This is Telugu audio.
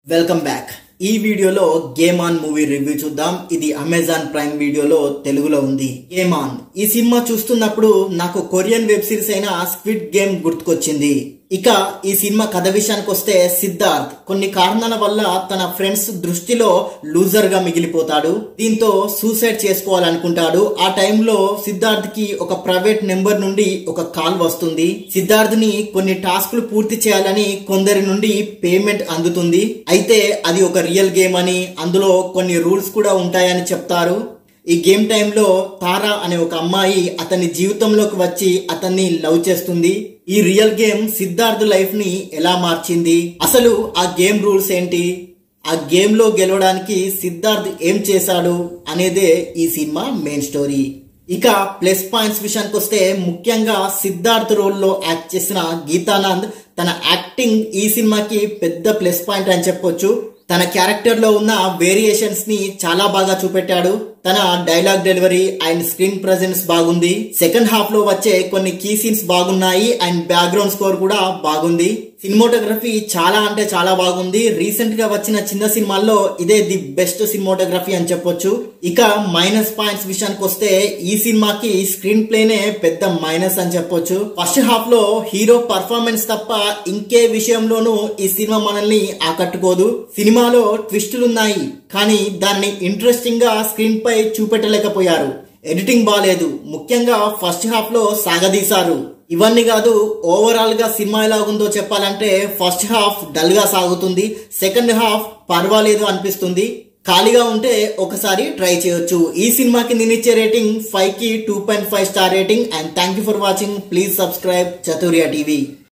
Welcome back. ఈ వీడియోలో గేమ్ ఆన్ మూవీ రివ్యూ చూద్దాం. ఇది అమెజాన్ ప్రైమ్ వీడియోలో తెలుగులో ఉంది. గేమ్ ఆన్ ఈ సినిమా చూస్తున్నప్పుడు నాకు కొరియన్ వెబ్ సిరీస్ అయిన స్క్విడ్ గేమ్ గుర్తుకొచ్చింది. ఇక ఈ సినిమా కథ విషయానికి వస్తే, సిద్ధార్థ్ కొన్ని కారణాల వల్ల తన ఫ్రెండ్స్ దృష్టిలో లూజర్ గా మిగిలిపోతాడు. దీంతో సూసైడ్ చేసుకోవాలనుకుంటాడు. ఆ టైంలో సిద్ధార్థ్ కి ఒక ప్రైవేట్ నెంబర్ నుండి ఒక కాల్ వస్తుంది. సిద్ధార్థ్ ని కొన్ని టాస్క్లు పూర్తి చేయాలని కొందరి నుండి పేమెంట్ అందుతుంది. అయితే అది ఒక రియల్ గేమ్ అని, అందులో కొన్ని రూల్స్ కూడా ఉంటాయని చెప్తారు. ఈ గేమ్ టైంలో తారా అనే ఒక అమ్మాయి అతని జీవితంలోకి వచ్చి అతన్ని లవ్ చేస్తుంది. ఈ రియల్ గేమ్ సిద్ధార్థ్ లైఫ్ ని ఎలా మార్చింది, అసలు ఆ గేమ్ రూల్స్ ఏంటి, ఆ గేమ్ లో గెలవడానికి సిద్ధార్థ్ ఏం చేశాడు అనేదే ఈ సినిమా మెయిన్ స్టోరీ. ఇక ప్లస్ పాయింట్స్ విషయానికి వస్తే, ముఖ్యంగా సిద్ధార్థ్ రోల్ లో యాక్ట్ చేసిన గీతానంద్ తన యాక్టింగ్ ఈ సినిమాకి పెద్ద ప్లస్ పాయింట్ అని చెప్పొచ్చు. తన క్యారెక్టర్ లో ఉన్న వేరియేషన్స్ ని చాలా బాగా చూపెట్టాడు. తన dialogue delivery and screen presence బాగుంది. సెకండ్ హాఫ్ లో వచ్చే కొన్ని కీ సీన్స్ బాగున్నాయి అండ్ బ్యాక్గ్రౌండ్ స్కోర్ కూడా బాగుంది. సినిమాటోగ్రఫీ చాలా అంటే చాలా బాగుంది. రీసెంట్ గా వచ్చిన చిన్న సినిమాల్లో ఇదే ది బెస్ట్ సినిమాటోగ్రఫీ అని చెప్పొచ్చు. ఇక మైనస్ పాయింట్స్ విషయానికి వస్తే, ఈ సినిమాకి స్క్రీన్ ప్లేనే పెద్ద మైనస్ అని చెప్పొచ్చు. ఫస్ట్ హాఫ్ లో హీరో పర్ఫార్మెన్స్ తప్ప ఇంకే విషయంలోనూ ఈ సినిమా మనల్ని ఆకట్టుకోదు. సినిమాలో ట్విస్టులున్నాయి కానీ దాన్ని ఇంట్రెస్టింగ్ గా స్క్రీన్ పై చూపెట్టలేకపోయారు. ఎడిటింగ్ బాలేదు, ముఖ్యంగా ఫస్ట్ హాఫ్ లో సాగదీశారు. ఇవన్నీ కాదు, ఓవరాల్ గా సినిమా ఎలా ఉందో చెప్పాలంటే, ఫస్ట్ హాఫ్ డల్ గా సాగుతుంది, సెకండ్ హాఫ్ పర్వాలేదు అనిపిస్తుంది. ఖాళీగా ఉంటే ఒకసారి ట్రై చేయొచ్చు. ఈ సినిమాకి నేను ఇచ్చే రేటింగ్ 5 కి 2.5 star rating. And thank you for watching. Please subscribe చతుర్య TV.